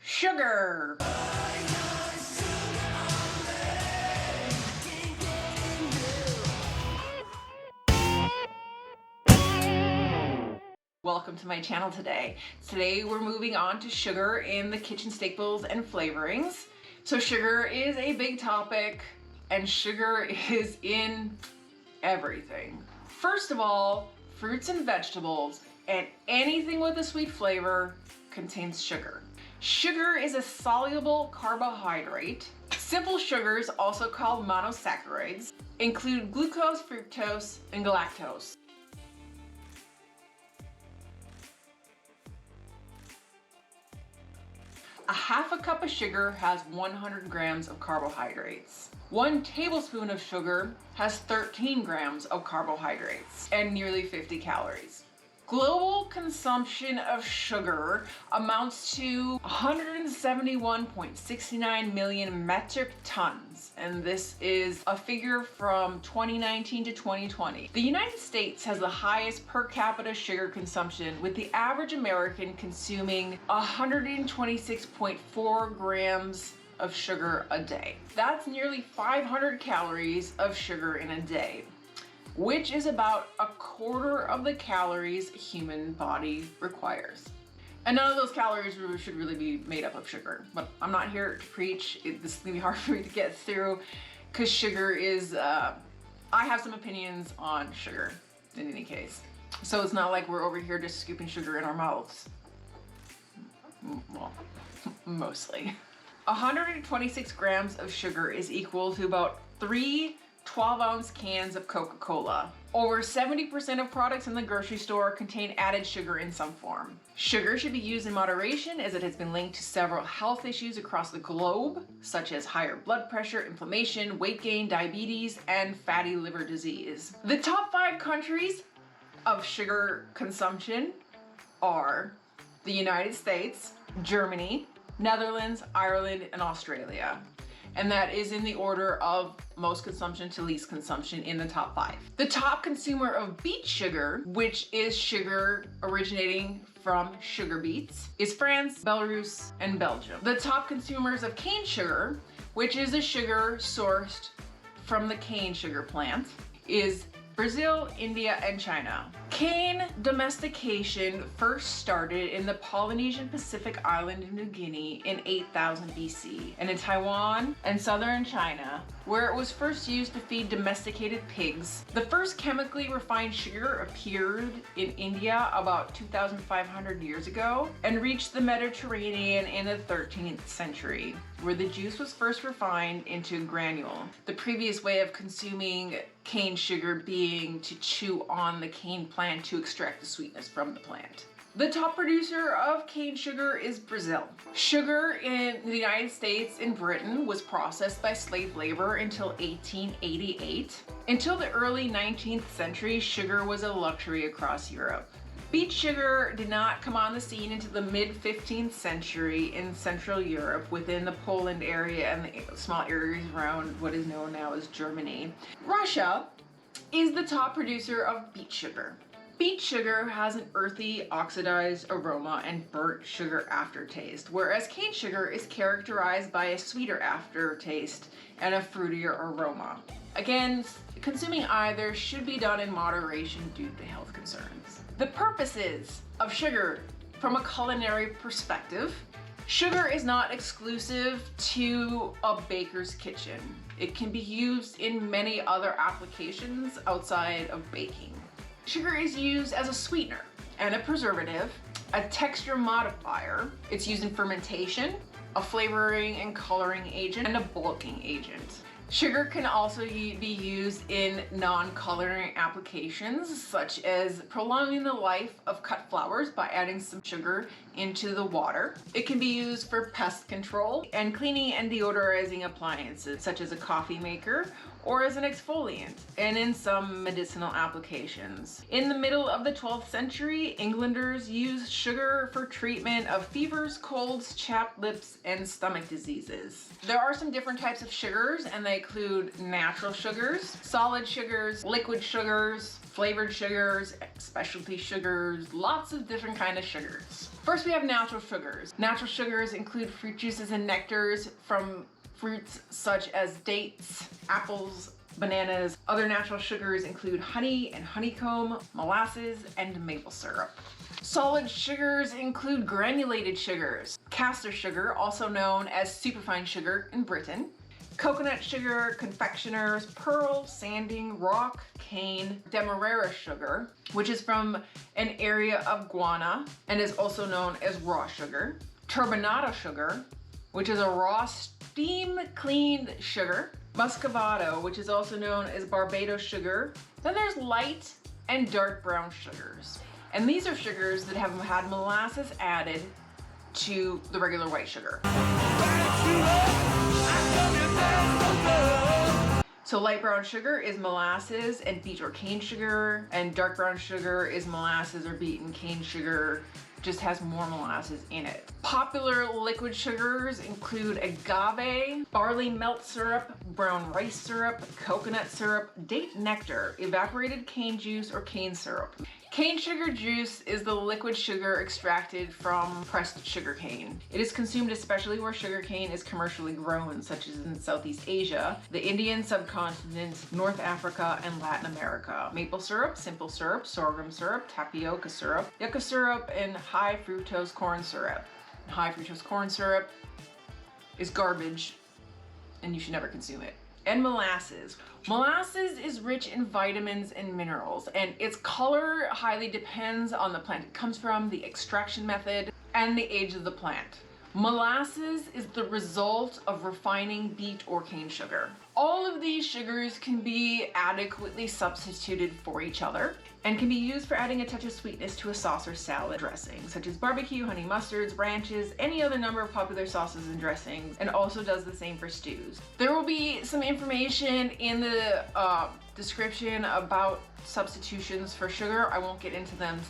Sugar. Welcome to my channel today. Today we're moving on to sugar in the kitchen staples and flavorings. So sugar is a big topic and sugar is in everything. First of all, fruits and vegetables and anything with a sweet flavor contains sugar. Sugar is a soluble carbohydrate. Simple sugars, also called monosaccharides, include glucose, fructose, and galactose. A half a cup of sugar has 100 grams of carbohydrates. 1 tablespoon of sugar has 13 grams of carbohydrates and nearly 50 calories. Global consumption of sugar amounts to 171.69 million metric tons, and this is a figure from 2019 to 2020. The United States has the highest per capita sugar consumption, with the average American consuming 126.4 grams of sugar a day. That's nearly 500 calories of sugar in a day, which is about a quarter of the calories a human body requires. And none of those calories should really be made up of sugar, but I'm not here to preach. This is gonna be hard for me to get through because sugar is, I have some opinions on sugar in any case. So it's not like we're over here just scooping sugar in our mouths. Well, mostly. 126 grams of sugar is equal to about 3 12-ounce cans of Coca-Cola. Over 70% of products in the grocery store contain added sugar in some form. Sugar should be used in moderation as it has been linked to several health issues across the globe, such as higher blood pressure, inflammation, weight gain, diabetes, and fatty liver disease. The top 5 countries of sugar consumption are the United States, Germany, Netherlands, Ireland, and Australia. And that is in the order of most consumption to least consumption in the top 5. The top consumer of beet sugar, which is sugar originating from sugar beets, is France, Belarus, and Belgium. The top consumers of cane sugar, which is a sugar sourced from the cane sugar plant, is Brazil, India, and China. Cane domestication first started in the Polynesian Pacific island of New Guinea in 8000 BC, and in Taiwan and southern China, where it was first used to feed domesticated pigs. The first chemically refined sugar appeared in India about 2,500 years ago and reached the Mediterranean in the 13th century, where the juice was first refined into granule. The previous way of consuming cane sugar being to chew on the cane plant to extract the sweetness from the plant. The top producer of cane sugar is Brazil. Sugar in the United States and Britain was processed by slave labor until 1888. Until the early 19th century, sugar was a luxury across Europe. Beet sugar did not come on the scene until the mid-15th century in Central Europe within the Poland area and the small areas around what is known now as Germany. Russia is the top producer of beet sugar. Beet sugar has an earthy, oxidized aroma and burnt sugar aftertaste, whereas cane sugar is characterized by a sweeter aftertaste and a fruitier aroma. Again, consuming either should be done in moderation due to health concerns. The purposes of sugar from a culinary perspective. Sugar is not exclusive to a baker's kitchen. It can be used in many other applications outside of baking. Sugar is used as a sweetener and a preservative, a texture modifier. It's used in fermentation, a flavoring and coloring agent, and a bulking agent. Sugar can also be used in non-coloring applications, such as prolonging the life of cut flowers by adding some sugar into the water. It can be used for pest control and cleaning and deodorizing appliances, such as a coffee maker, or as an exfoliant, and in some medicinal applications. In the middle of the 12th century, Englanders used sugar for treatment of fevers, colds, chapped lips, and stomach diseases. There are some different types of sugars, and they include natural sugars, solid sugars, liquid sugars, flavored sugars, specialty sugars, lots of different kind of sugars. First, we have natural sugars. Natural sugars include fruit juices and nectars from fruits such as dates, apples, bananas. Other natural sugars include honey and honeycomb, molasses, and maple syrup. Solid sugars include granulated sugars, caster sugar, also known as superfine sugar in Britain, coconut sugar, confectioners, pearl, sanding, rock, cane, demerara sugar, which is from an area of Guiana and is also known as raw sugar, turbinado sugar, which is a raw steam cleaned sugar, muscovado, which is also known as Barbados sugar. Then there's light and dark brown sugars. And these are sugars that have had molasses added to the regular white sugar. So light brown sugar is molasses and beet or cane sugar, and dark brown sugar is molasses or beet and cane sugar, just has more molasses in it. Popular liquid sugars include agave, barley melt syrup, brown rice syrup, coconut syrup, date nectar, evaporated cane juice or cane syrup. Cane sugar juice is the liquid sugar extracted from pressed sugar cane. It is consumed especially where sugar cane is commercially grown, such as in Southeast Asia, the Indian subcontinent, North Africa, and Latin America. Maple syrup, simple syrup, sorghum syrup, tapioca syrup, yucca syrup, and high fructose corn syrup. High fructose corn syrup is garbage, and you should never consume it. And molasses. Molasses is rich in vitamins and minerals, and its color highly depends on the plant it comes from, the extraction method, and the age of the plant. Molasses is the result of refining beet or cane sugar. All of these sugars can be adequately substituted for each other and can be used for adding a touch of sweetness to a sauce or salad dressing, such as barbecue, honey mustards, ranches, any other number of popular sauces and dressings, and also does the same for stews. There will be some information in the description about substitutions for sugar. I won't get into them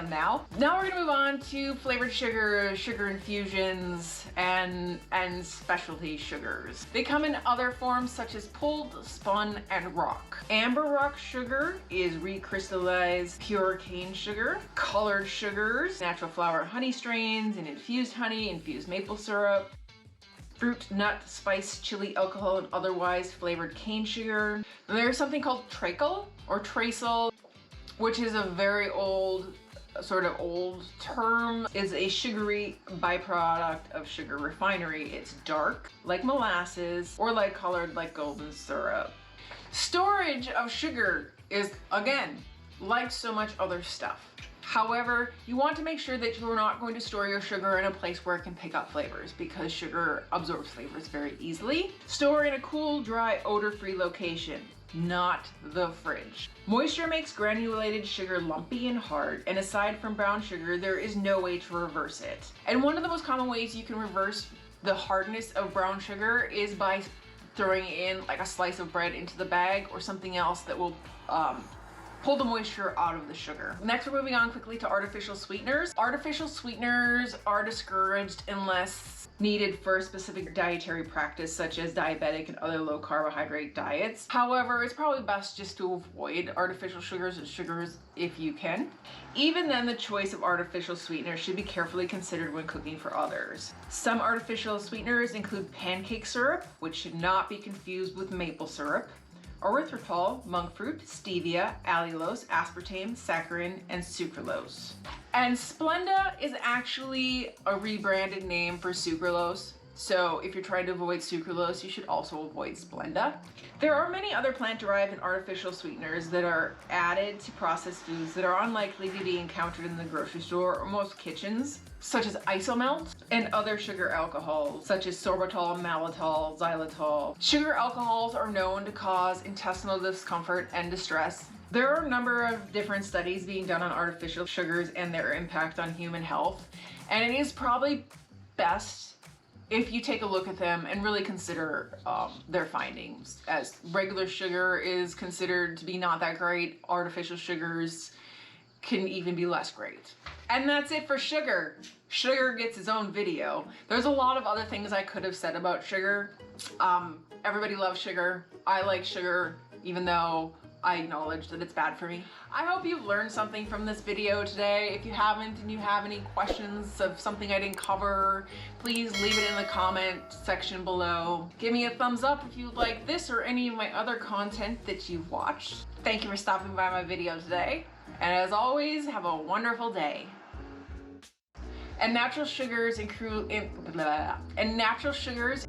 now. Now we're gonna move on to flavored sugar, sugar infusions, and specialty sugars. They come in other forms such as pulled, spun, and rock. Amber rock sugar is recrystallized pure cane sugar. Colored sugars, natural flower honey strains, and infused honey, infused maple syrup, fruit, nut, spice, chili, alcohol, and otherwise flavored cane sugar. Then there's something called treacle or treacle, which is a very old term, is a sugary byproduct of sugar refinery. It's dark like molasses or light colored like golden syrup. Storage of sugar is, again, like so much other stuff. However, you want to make sure that you're not going to store your sugar in a place where it can pick up flavors, because sugar absorbs flavors very easily. Store in a cool, dry, odor-free location, not the fridge. Moisture makes granulated sugar lumpy and hard, and aside from brown sugar, there is no way to reverse it. And one of the most common ways you can reverse the hardness of brown sugar is by throwing in like a slice of bread into the bag or something else that will pull the moisture out of the sugar. Next, we're moving on quickly to artificial sweeteners. Artificial sweeteners are discouraged unless needed for a specific dietary practice, such as diabetic and other low carbohydrate diets. However, it's probably best just to avoid artificial sugars if you can. Even then, the choice of artificial sweeteners should be carefully considered when cooking for others. Some artificial sweeteners include pancake syrup, which should not be confused with maple syrup, erythritol, monk fruit, stevia, allulose, aspartame, saccharin, and sucralose. And Splenda is actually a rebranded name for sucralose. So if you're trying to avoid sucralose, you should also avoid Splenda. There are many other plant-derived and artificial sweeteners that are added to processed foods that are unlikely to be encountered in the grocery store or most kitchens, such as isomalt and other sugar alcohols, such as sorbitol, malitol, xylitol. Sugar alcohols are known to cause intestinal discomfort and distress. There are a number of different studies being done on artificial sugars and their impact on human health, and it is probably best if you take a look at them and really consider their findings, as regular sugar is considered to be not that great. Artificial sugars can even be less great. And that's it for sugar. Sugar gets its own video. There's a lot of other things I could have said about sugar. Everybody loves sugar. I like sugar, even though I acknowledge that it's bad for me. I hope you've learned something from this video today. If you haven't and you have any questions of something I didn't cover, please leave it in the comment section below. Give me a thumbs up if you like this or any of my other content that you've watched. Thank you for stopping by my video today. And as always, have a wonderful day. And natural sugars